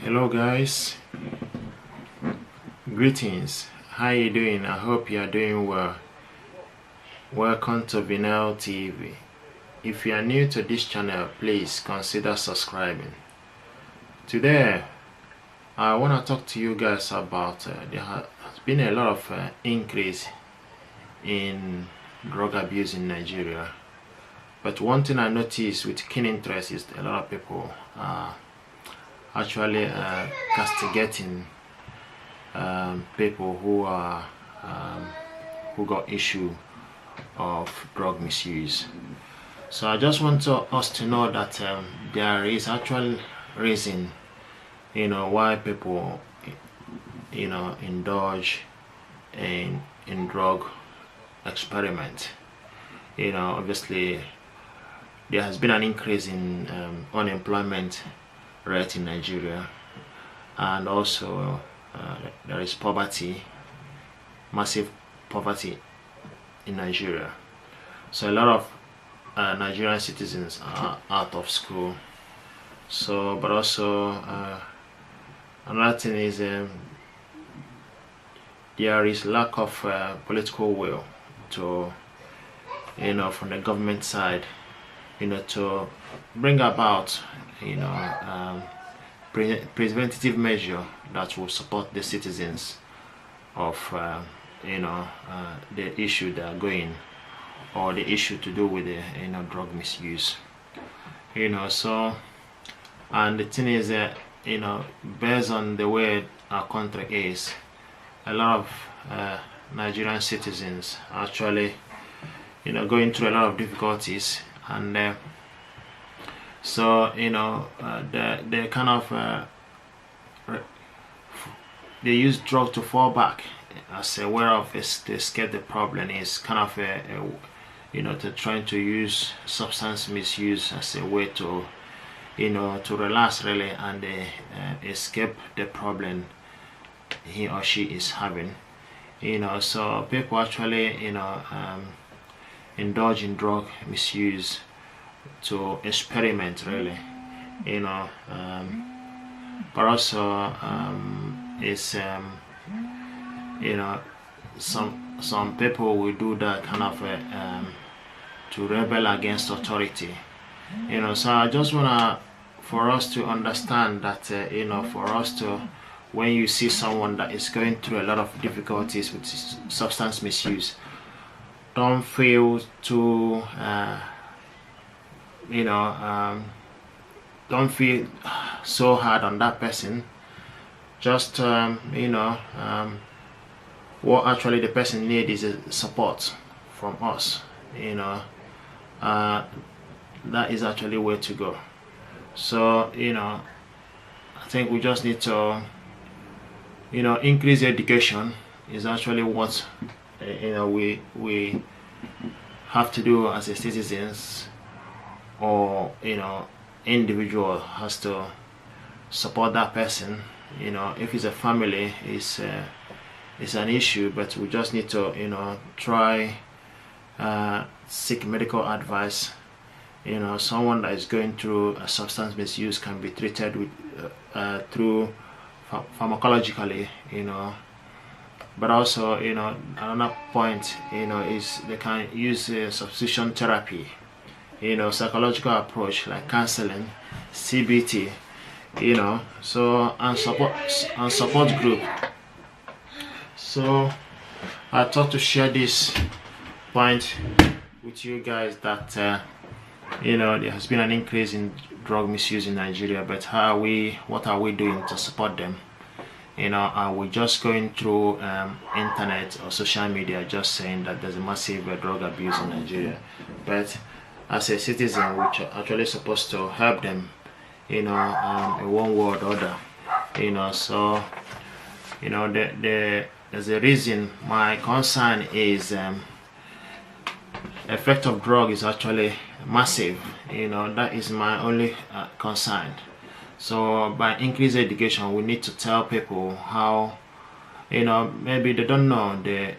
Hello guys, greetings. How you doing? I hope you are doing well. Welcome to Vinyl TV. If you are new to this channel, please consider subscribing. Today I want to talk to you guys about there has been a lot of increase in drug abuse in Nigeria. But one thing I noticed with keen interest is a lot of people are actually castigating people who are who got issue of drug misuse. So I just want us to know that there is actual reason, why people, indulge in drug experiment. Obviously there has been an increase in unemployment rate in Nigeria, and also there is poverty, massive poverty in Nigeria. So a lot of Nigerian citizens are out of school. So, but also another thing is there is lack of political will to, from the government side, to bring about preventative measure that will support the citizens of the issue they are going, or the issue to do with the drug misuse. So, and the thing is that based on the way our country is, a lot of Nigerian citizens actually going through a lot of difficulties, and so they kind of they use drug to fall back as a way of to escape the problem. Is kind of to trying to use substance misuse as a way to to relax really, and escape the problem he or she is having. So people actually indulge in drug misuse to experiment really, but also it's some people will do that kind of to rebel against authority. So I just wanna for us to understand that for us to, when you see someone that is going through a lot of difficulties with substance misuse, don't feel too don't feel so hard on that person. Just what actually the person needs is a support from us. That is actually where to go. So I think we just need to increase education is actually what we have to do as a citizens, or individual has to support that person. If it's a family, it's an issue, but we just need to try seek medical advice. Someone that is going through a substance misuse can be treated with through pharmacologically, but also another point is they can use substitution therapy, psychological approach like counseling, CBT, so and support group. So I thought to share this point with you guys that there has been an increase in drug misuse in Nigeria, but what are we doing to support them? Are we just going through internet or social media just saying that there's a massive drug abuse in Nigeria? But as a citizen, we're actually supposed to help them in one way or the other. So there's a reason. My concern is effect of drug is actually massive. That is my only concern. So by increased education, we need to tell people how, maybe they don't know the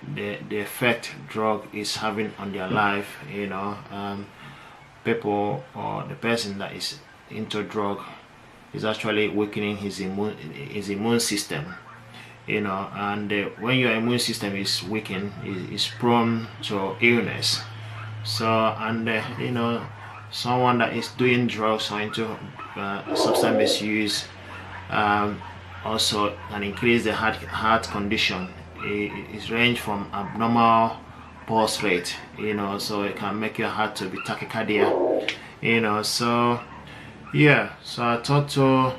effect drug is having on their life. People, or the person that is into drug is actually weakening his immune system, you know. And when your immune system is weakened, is prone to illness. So, and you know, someone that is doing drugs or into substance misuse also can increase the heart condition. It range from abnormal pulse rate, you know, so it can make your heart to be tachycardia, you know. So yeah, so I thought to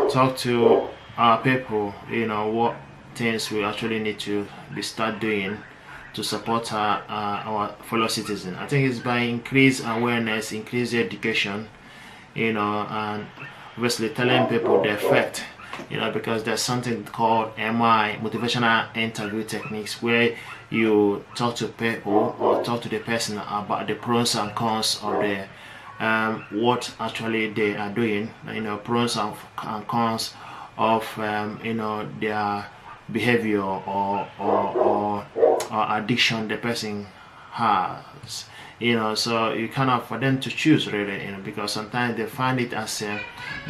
talk to our people, you know, what things we actually need to start doing to support our fellow citizens. I think it's by increased awareness, increased education, you know, and obviously telling people the effect, you know, because there's something called MI, motivational interview techniques, where you talk to people or talk to the person about the pros and cons of the what actually they are doing, you know, pros and cons of you know, their behavior or addiction the person has, you know. So you kind of for them to choose really, you know, because sometimes they find it as the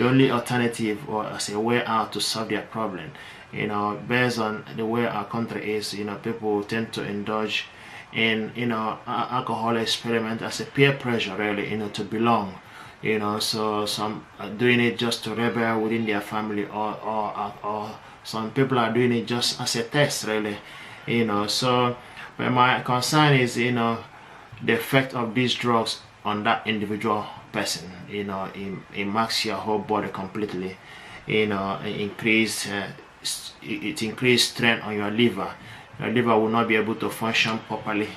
only alternative or as a way out to solve their problem, you know. Based on the way our country is, you know, people tend to indulge in, you know, alcohol experiment as a peer pressure really, you know, to belong, you know. So some are doing it just to rebel within their family, or some people are doing it just as a test really, you know. So but my concern is, you know, the effect of these drugs on that individual person, you know. It marks your whole body completely, you know. It increase strain on your liver. Your liver will not be able to function properly,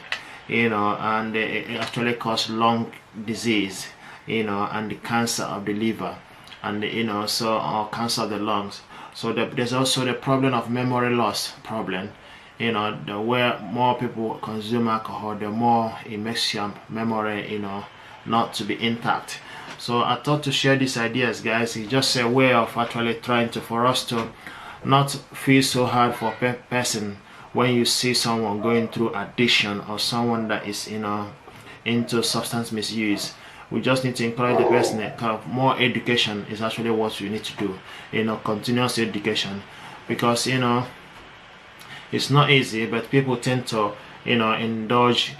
you know, and it actually cause lung disease, you know, and the cancer of the liver, and you know, so or cancer of the lungs. So there's also the problem of memory loss problem, you know. The where more people consume alcohol, the more it makes your memory, you know, not to be intact. So I thought to share these ideas, guys. It's just a way of actually trying to, for us to not feel so hard for a person when you see someone going through addiction or someone that is, you know, into substance misuse. We just need to encourage the person that kind of more education is actually what we need to do, you know, continuous education, because, you know, it's not easy, but people tend to, you know, indulge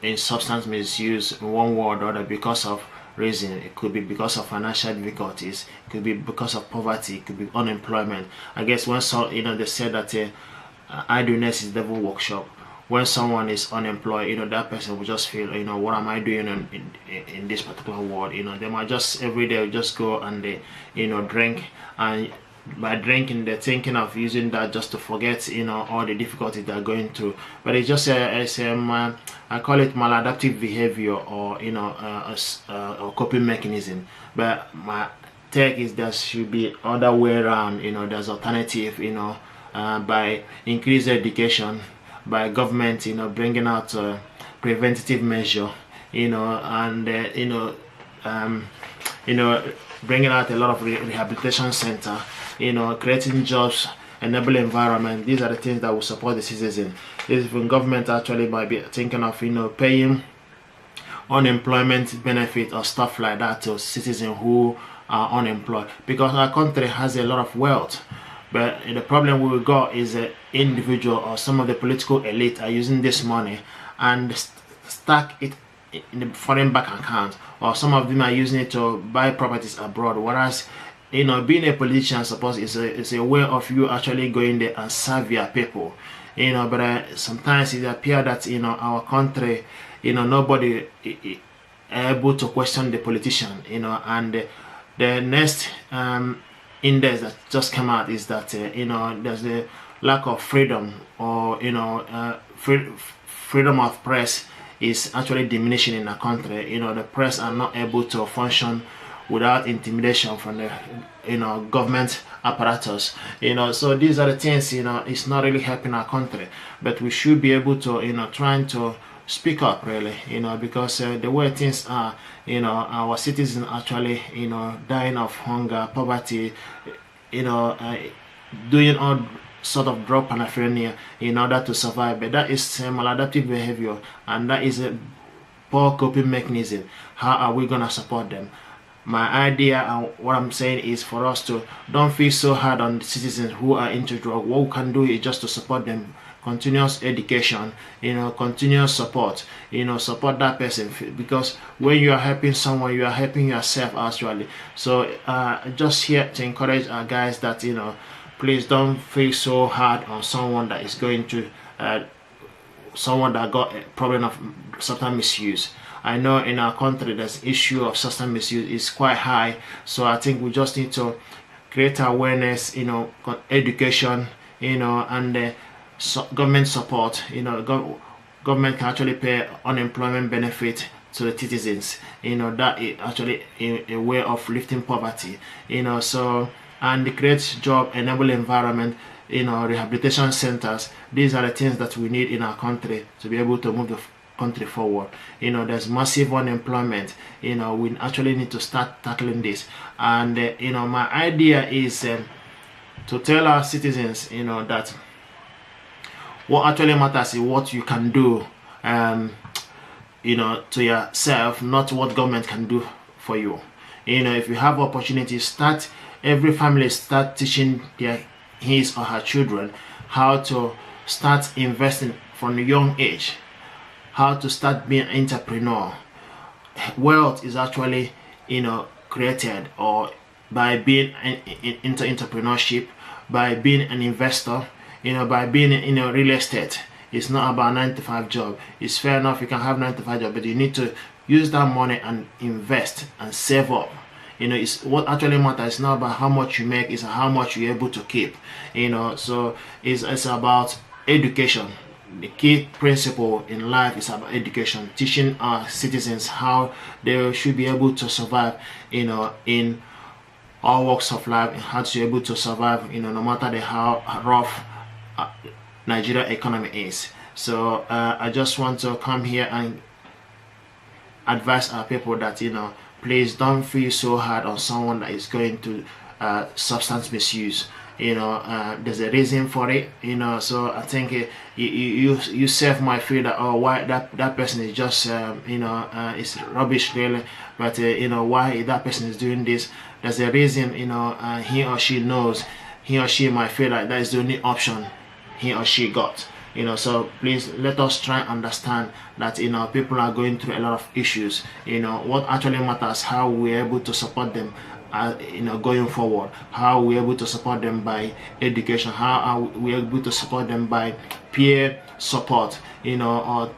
in substance misuse in one way or the other because of reason. It could be because of financial difficulties, it could be because of poverty, it could be unemployment. I guess when you know, they said that idleness is devil workshop. When someone is unemployed, you know, that person will just feel, you know, what am I doing in this particular world, you know. They might just every day just go and they, you know, drink, and by drinking they're thinking of using that just to forget, you know, all the difficulties they're going through. But it's just I call it maladaptive behavior, or, you know, a coping mechanism. But my take is there should be other way around, you know. There's alternative, you know, by increased education, by government, you know, bringing out preventative measure, you know, and you know, bringing out a lot of rehabilitation center, you know, creating jobs, enable environment. These are the things that will support the citizen. If government actually might be thinking of, you know, paying unemployment benefit or stuff like that to citizens who are unemployed, because our country has a lot of wealth. But the problem we got is that individual or some of the political elite are using this money and stack it in the foreign bank account, or some of them are using it to buy properties abroad. Whereas, you know, being a politician, I suppose, is a way of you actually going there and serve your people, you know. But sometimes it appears that, you know, our country, you know, nobody able to question the politician, you know. And the next index that just came out is that you know, there's a lack of freedom, or, you know, freedom of press is actually diminishing in the country. You know, the press are not able to function without intimidation from the, you know, government apparatus, you know. So these are the things, you know, it's not really helping our country. But we should be able to, you know, trying to speak up really, you know, because the way things are, you know, our citizens actually, you know, dying of hunger, poverty, you know, doing all sort of drug paraphernalia in order to survive. But that is maladaptive behavior, and that is a poor coping mechanism. How are we gonna support them? my idea and what I'm saying is for us to don't feel so hard on the citizens who are into drug. What we can do is just to support them, continuous education, continuous support, support that person, because when you are helping someone, you are helping yourself actually. So just here to encourage our guys that please don't feel so hard on someone that is going to someone that got a problem of substance misuse. I know in our country there's issue of substance misuse is quite high, so I think we just need to create awareness, education, and government support. Government can actually pay unemployment benefit to the citizens. That is actually a way of lifting poverty. So, and create job enable environment. Rehabilitation centers. These are the things that we need in our country to be able to move the country forward. There's massive unemployment. We actually need to start tackling this. And my idea is to tell our citizens, that what actually matters is what you can do, to yourself, not what government can do for you. If you have opportunity, every family start teaching his or her children how to start investing from a young age, how to start being an entrepreneur. Wealth is actually created or by being into entrepreneurship, by being an investor, by being in real estate. It's not about 9-to-5 job. It's fair enough you can have 9-to-5 job, but you need to use that money and invest and save up. It's what actually matters. It's not about how much you make, it's how much you're able to keep. So it's about education. The key principle in life is about education, teaching our citizens how they should be able to survive, in all walks of life, and how to be able to survive, no matter how rough Nigeria economy is. So I just want to come here and advise our people that please don't feel so hard on someone that is going to substance misuse. There's a reason for it. So I think you self might feel that, oh, why that person is just it's rubbish really, but why that person is doing this. There's a reason. He or she knows. He or she might feel like that is the only option he or she got. So please let us try and understand that people are going through a lot of issues. What actually matters, how we're able to support them going forward, how we're able to support them by education, how are we able to support them by peer support, or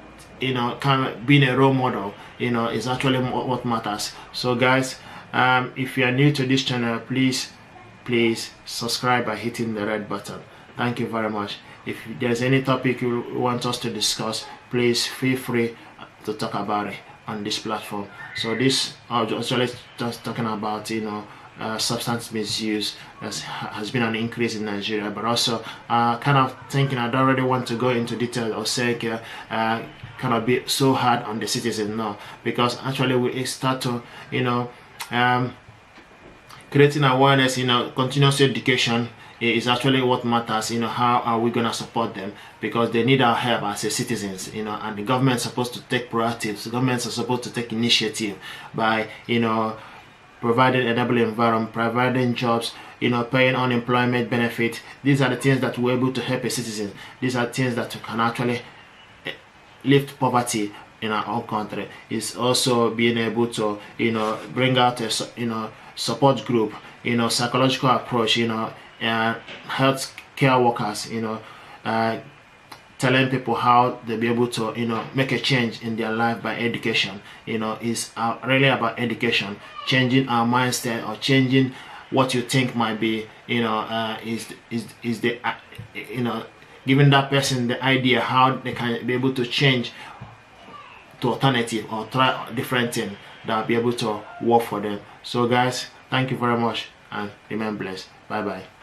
kind of being a role model, is actually what matters. So guys, if you are new to this channel, please subscribe by hitting the red button. Thank you very much. If there's any topic you want us to discuss, please feel free to talk about it on this platform. So this I was actually just talking about substance misuse has been an increase in Nigeria, but also kind of thinking I don't really want to go into detail or say kind of be so hard on the citizen, no, because actually we start to creating awareness, continuous education is actually what matters. How are we going to support them, because they need our help as a citizens, and the government is supposed to take proactive. The governments are supposed to take initiative by providing enabling environment, providing jobs, paying unemployment benefit. These are the things that we're able to help a citizen. These are things that can actually lift poverty in our own country. It's also being able to bring out a support group, psychological approach, health care workers, telling people how they'll be able to make a change in their life by education. Is really about education, changing our mindset or changing what you think might be, is the giving that person the idea how they can be able to change to alternative or try different thing that will be able to work for them. So guys, thank you very much and remain blessed. Bye bye.